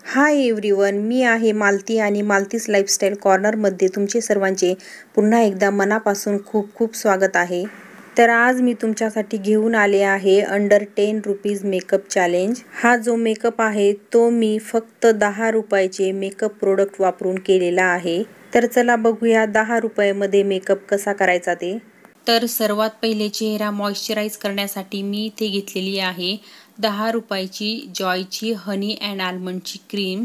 Hi everyone, मी आहे मालती आणि Malti's lifestyle कॉर्नरमध्ये तुमचे सर्वांचे पुन्हा एकदा मनापासून खूप खूप स्वागत आहे। तर आज मी तुमच्यासाठी घेऊन आले आहे अंडर 10 रुपीज मेकअप चॅलेंज। हा जो मेकअप आहे तो मी फक्त 10 रुपयाचे मेकअप प्रोडक्ट वापरून केलेला आहे। तर चला बघूया 10 रुपयामध्ये मेकअप कसा करायचा ते। तर सर्वात पहिले चेहरा मॉइश्चराइज करण्यासाठी मी इथे घेतलेली आहे 10 रुपयाची जॉयची हनी अँड आल्मंडची क्रीम।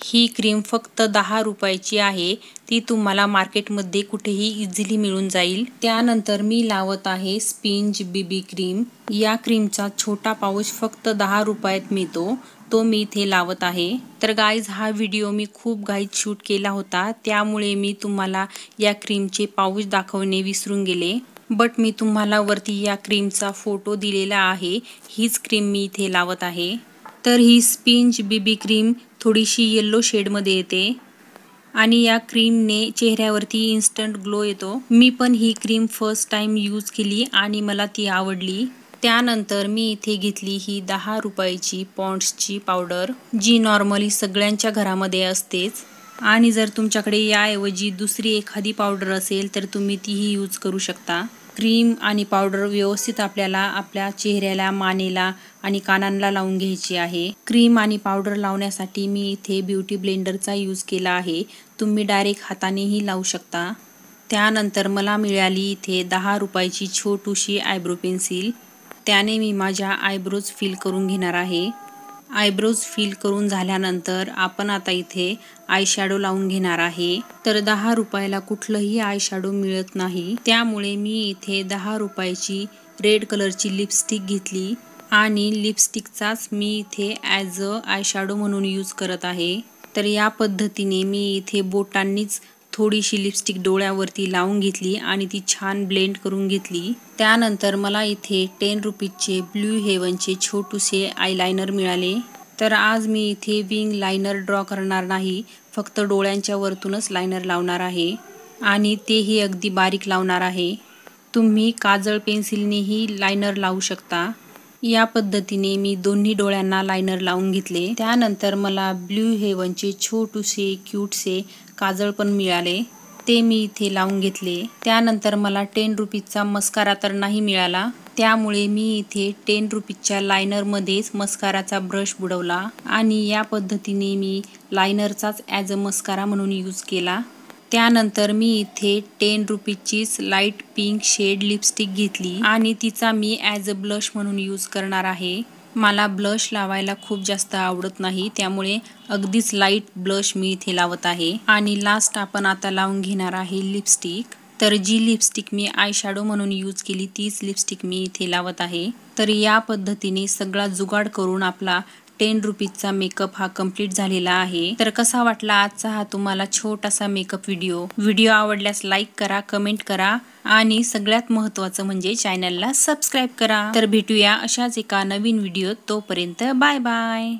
ही क्रीम फक्त 10 रुपयाची आहे, ती तुम्हाला मार्केटमध्ये कुठेही इझिली मिळून जाईल। त्यानंतर मी लावत आहे स्पंज बीबी क्रीम। या क्रीमचा छोटा पाऊच फक्त 10 रुपयात मिळतो, तो मी इथे लावत आहे। तर गाईज, हा व्हिडिओ मी खूप घाईत शूट केला होता, त्यामुळे मी तुम्हाला या क्रीमचे पाऊच दाखवणे विसरून गेले। बट मी तुम्हाला वरती या क्रीमचा फोटो दिलेला आहे। हीच क्रीम मी इथे लावत आहे। तर ही स्पंज बीबी क्रीम थोडीशी येलो शेडमध्ये येते आणि या क्रीमने चेहऱ्यावरती इन्स्टंट ग्लो येतो। मी पण ही क्रीम फर्स्ट टाइम यूज केली आणि मला ती आवडली। त्यानंतर मी इथे घेतली ही 10 रुपयाची पॉन्ड्सची पावडर, जी नॉर्मली सगळ्यांच्या घरामध्ये असतेच। आणि जर तुमच्याकडे याऐवजी दुसरी एखादी पावडर असेल तर तुम्ही तीही यूज करू शकता। क्रीम आणि पावडर व्यवस्थित आपल्याला आपल्या चेहऱ्याला, मानेला आणि कानांना लावून घ्यायची आहे। क्रीम आणि पावडर लावण्यासाठी मी इथे ब्युटी ब्लेंडरचा यूज केला आहे, तुम्ही डायरेक्ट हातानेही लावू शकता। त्यानंतर मला मिळाली इथे 10 रुपयाची छोटूशी आयब्रो पेन्सिल, त्याने मी माझ्या आयब्रोज फिल करून घेणार आहे। आयब्रोज फिल करून झाल्यानंतर आपण आता इथे आय शॅडो लावून घेणार आहे। तर 10 रुपयाला कुठलंही आय शॅडो मिळत नाही, त्यामुळे मी इथे 10 रुपयाची रेड कलरची लिपस्टिक घेतली आणि लिपस्टिकचाच मी इथे ॲज अ आय शॅडो म्हणून यूज करत आहे। तर या पद्धतीने मी इथे बोटांनीच थोडीशी लिपस्टिक डोळ्यावरती लावून घेतली आणि ती छान ब्लेंड करून घेतली। त्यानंतर मला इथे 10 रुपीजचे ब्लू हेवनचे छोटूसे आयलायनर मिळाले। तर आज मी इथे विंग लायनर ड्रॉ करणार नाही, फक्त डोळ्यांच्या वरतूनच लायनर लावणार आहे आणि तेही अगदी बारीक लावणार आहे। तुम्ही काजळ पेन्सिलनेही लायनर लावू शकता। या पद्धतीने मी दोन्ही डोळ्यांना लायनर लावून घेतले। त्यानंतर मला ब्लू हेवनचे छोटूसे क्यूटसे काजळ पण मिळाले, ते मी इथे लावून घेतले। त्यानंतर मला 10 रुपीजचा मस्कारा तर नाही मिळाला, त्यामुळे मी इथे 10 रुपीजच्या लायनरमध्येच मस्काराचा ब्रश बुडवला आणि या पद्धतीने मी लायनरचाच ॲज अ मस्कारा म्हणून यूज केला। त्यानंतर मी इथे 10 रुपीजचीच लाईट पिंक शेड लिपस्टिक घेतली आणि तिचा मी ॲज अ ब्लश म्हणून यूज करणार आहे। मला ब्लश लावायला खूप जास्त आवडत नाही, त्यामुळे अगदीच लाईट ब्लश मी इथे लावत आहे। आणि लास्ट आपण आता लावून घेणार आहे लिपस्टिक। तर जी लिपस्टिक मी आय शॅडो म्हणून यूज केली तीच लिपस्टिक मी इथे लावत आहे। तर या पद्धतीने सगळा जुगाड करून आपला 10 रुपीजचा मेकअप हा कंप्लीट झालेला आहे। तर कसा वाटला आजचा हा तुम्हाला छोटासा मेकअप व्हिडिओ आवडल्यास लाईक करा, कमेंट करा आणि सगळ्यात महत्त्वाचं म्हणजे चॅनलला सबस्क्राईब करा। तर भेटूया अशाच एका नवीन व्हिडिओत, तोपर्यंत बाय बाय।